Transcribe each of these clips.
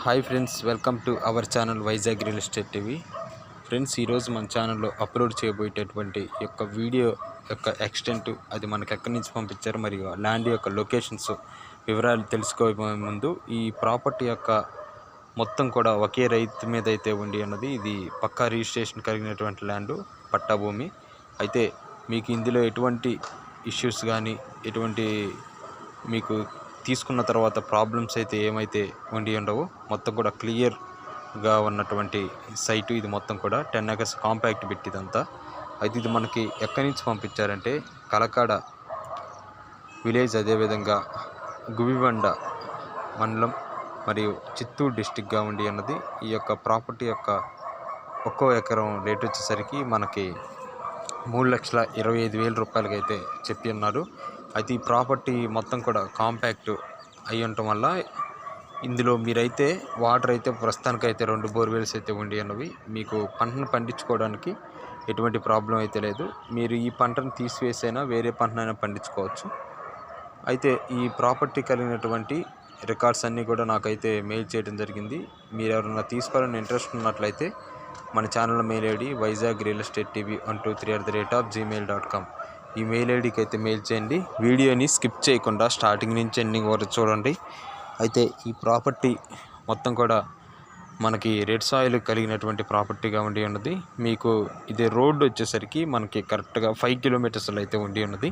Hi friends, welcome to our channel Vizag real estate TV. Friends, ఈరోజు మన ఛానల్లో upload చేయబోయేటటువంటి యొక్క వీడియో యొక్క ఎక్స్టెంట్, అది మనకు ఎక్కడి నుంచి పంపించారు మరియు ల్యాండ్ యొక్క లొకేషన్స్ వివరాలు తెలుసుకోబోయే ముందు, ఈ ప్రాపర్టీ యొక్క మొత్తం కూడా ఒకే రైతు మీద అయితే ఉండి ఉన్నది. ఇది పక్కా రిజిస్ట్రేషన్ కలిగినటువంటి ల్యాండ్, పట్టా భూమి. అయితే మీకు ఇందులో ఎటువంటి ఇష్యూస్ కానీ, ఎటువంటి మీకు తీసుకున్న తర్వాత ప్రాబ్లమ్స్ అయితే ఏమైతే ఉండి ఉండవు. మొత్తం కూడా క్లియర్గా ఉన్నటువంటి సైటు ఇది. మొత్తం కూడా 10 acres కాంపాక్ట్ బిట్ ఇదంతా. అయితే ఇది మనకి ఎక్కడి నుంచి పంపించారంటే కలకాడ విలేజ్, అదేవిధంగా గుబిబండ మండలం మరియు చిత్తూరు డిస్టిక్గా ఉండి ఉన్నది. ఈ యొక్క ప్రాపర్టీ యొక్క ఒక్కో ఎకరం రేట్ వచ్చేసరికి మనకి 3,25,000 రూపాయలకి అయితే చెప్పి ఉన్నారు. అయితే ఈ ప్రాపర్టీ మొత్తం కూడా కాంపాక్ట్ అయి ఉండటం వల్ల ఇందులో మీరైతే వాటర్ అయితే ప్రస్తుతానికైతే 2 బోర్వెల్స్ అయితే ఉండి ఉన్నవి. మీకు పంటను పండించుకోవడానికి ఎటువంటి ప్రాబ్లం అయితే లేదు. మీరు ఈ పంటను తీసివేసైనా వేరే పంటనైనా పండించుకోవచ్చు. అయితే ఈ ప్రాపర్టీ కలిగినటువంటి రికార్డ్స్ అన్నీ కూడా నాకైతే మెయిల్ చేయడం జరిగింది. మీరు ఎవరైనా తీసుకోవాలని ఇంట్రెస్ట్ ఉన్నట్లయితే మన channel mail ID Vizag real estate TV 123@gmail.com ఈ మెయిల్ ఐడికి అయితే మెయిల్ చేయండి. వీడియోని స్కిప్ చేయకుండా స్టార్టింగ్ నుంచి ఎండింగ్ వరకు చూడండి. అయితే ఈ ప్రాపర్టీ మొత్తం కూడా మనకి రెడ్ సాయిల్ కలిగినటువంటి ప్రాపర్టీగా ఉండి ఉన్నది. మీకు ఇది రోడ్డు వచ్చేసరికి మనకి కరెక్ట్గా 5 కిలోమీటర్స్లో అయితే ఉండి ఉన్నది.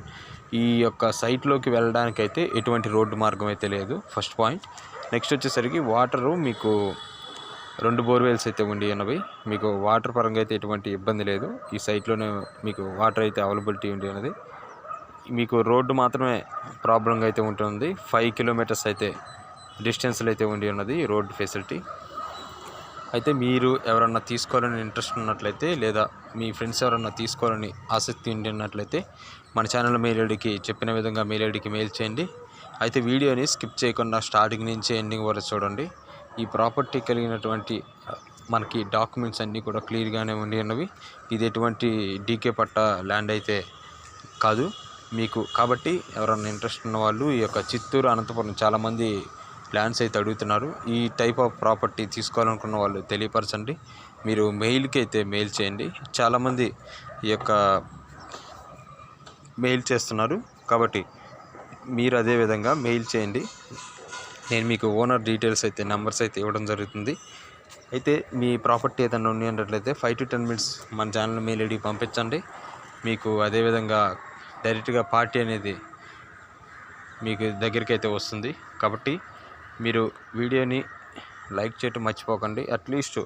ఈ యొక్క సైట్లోకి వెళ్ళడానికి అయితే ఎటువంటి రోడ్డు మార్గం అయితే లేదు, ఫస్ట్ పాయింట్. నెక్స్ట్ వచ్చేసరికి వాటరు మీకు 2 బోర్వెల్స్ అయితే ఉండి ఉన్నవి. మీకు వాటర్ పరంగా అయితే ఎటువంటి ఇబ్బంది లేదు. ఈ సైట్లోనే మీకు వాటర్ అయితే అవైలబిలిటీ ఉండి ఉన్నది. మీకు రోడ్డు మాత్రమే ప్రాబ్లంగా అయితే ఉంటుంది. 5 కిలోమీటర్స్ అయితే డిస్టెన్స్లో అయితే ఉండి ఉన్నది రోడ్ ఫెసిలిటీ. అయితే మీరు ఎవరన్నా తీసుకోవాలని ఇంట్రెస్ట్ ఉన్నట్లయితే, లేదా మీ ఫ్రెండ్స్ ఎవరన్నా తీసుకోవాలని ఆసక్తి ఉన్నట్లయితే మన ఛానల్ మెయిల్ ఐడికి చెప్పిన విధంగా మెయిల్ ఐడికి మెయిల్ చేయండి. అయితే వీడియోని స్కిప్ చేయకుండా స్టార్టింగ్ నుంచి ఎండింగ్ వరకు చూడండి. ఈ ప్రాపర్టీ కలిగినటువంటి మనకి డాక్యుమెంట్స్ అన్నీ కూడా క్లియర్గానే ఉండి ఉన్నవి. ఇది ఎటువంటి డీకే పట్టా ల్యాండ్ అయితే కాదు మీకు. కాబట్టి ఎవరైనా ఇంట్రెస్ట్ ఉన్న వాళ్ళు ఈ యొక్క చిత్తూరు, అనంతపురం చాలామంది ల్యాండ్స్ అయితే అడుగుతున్నారు. ఈ టైప్ ఆఫ్ ప్రాపర్టీ తీసుకోవాలనుకున్న వాళ్ళు తెలియపరచండి. మీరు మెయిల్కి అయితే మెయిల్ చేయండి. చాలామంది ఈ యొక్క మెయిల్ చేస్తున్నారు, కాబట్టి మీరు అదే విధంగా మెయిల్ చేయండి. నేను మీకు ఓనర్ డీటెయిల్స్ అయితే నెంబర్స్ అయితే ఇవ్వడం జరుగుతుంది. అయితే మీ ప్రాపర్టీ ఏదైనా ఉన్నట్లయితే 5 to 10 minutes మన ఛానల్ మెయిల్ ఐడికి పంపించండి. మీకు అదేవిధంగా డైరెక్ట్గా పార్టీ అనేది మీకు దగ్గరికి అయితే వస్తుంది. కాబట్టి మీరు వీడియోని లైక్ చేయటం మర్చిపోకండి. అట్లీస్ట్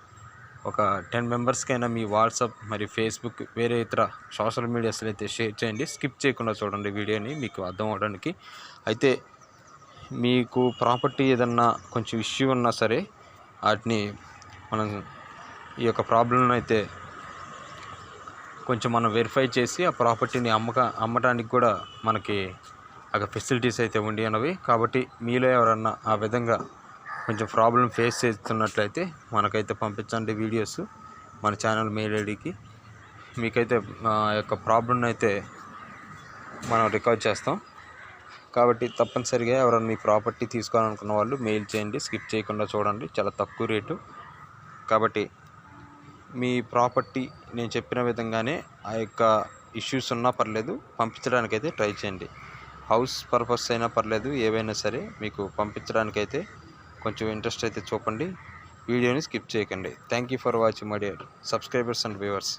ఒక 10 మెంబర్స్కైనా మీ వాట్సాప్ మరియు ఫేస్బుక్, వేరే ఇతర సోషల్ మీడియాస్లో అయితే షేర్ చేయండి. స్కిప్ చేయకుండా చూడండి వీడియోని, మీకు అర్థం అవడానికి. అయితే మీకు ప్రాపర్టీ ఏదన్నా కొంచెం ఇష్యూ ఉన్నా సరే వాటిని మనం ఈ యొక్క ప్రాబ్లం అయితే కొంచెం మనం వెరిఫై చేసి ఆ ప్రాపర్టీని అమ్మటానికి కూడా మనకి అక్కడ ఫెసిలిటీస్ అయితే ఉండి ఉన్నవి. కాబట్టి మీలో ఎవరన్నా ఆ విధంగా కొంచెం ప్రాబ్లం ఫేస్ చేస్తున్నట్లయితే మనకైతే పంపించండి వీడియోస్ మన ఛానల్ మెయిల్ ఐడికి. మీకైతే ఆ యొక్క ప్రాబ్లం అయితే మనం రికార్డ్ చేస్తాం. కాబట్టి తప్పనిసరిగా ఎవరైనా మీ ప్రాపర్టీ తీసుకోవాలనుకున్న వాళ్ళు మెయిల్ చేయండి. స్కిప్ చేయకుండా చూడండి, చాలా తక్కువ రేటు. కాబట్టి మీ ప్రాపర్టీ నేను చెప్పిన విధంగానే ఆ యొక్క ఇష్యూస్ ఉన్నా పర్లేదు, పంపించడానికైతే ట్రై చేయండి. హౌస్ పర్పస్ అయినా పర్లేదు, ఏవైనా సరే మీకు పంపించడానికైతే కొంచెం ఇంట్రెస్ట్ అయితే చూపండి. వీడియోని స్కిప్ చేయకండి. Thank you for watching my dear subscribers and viewers.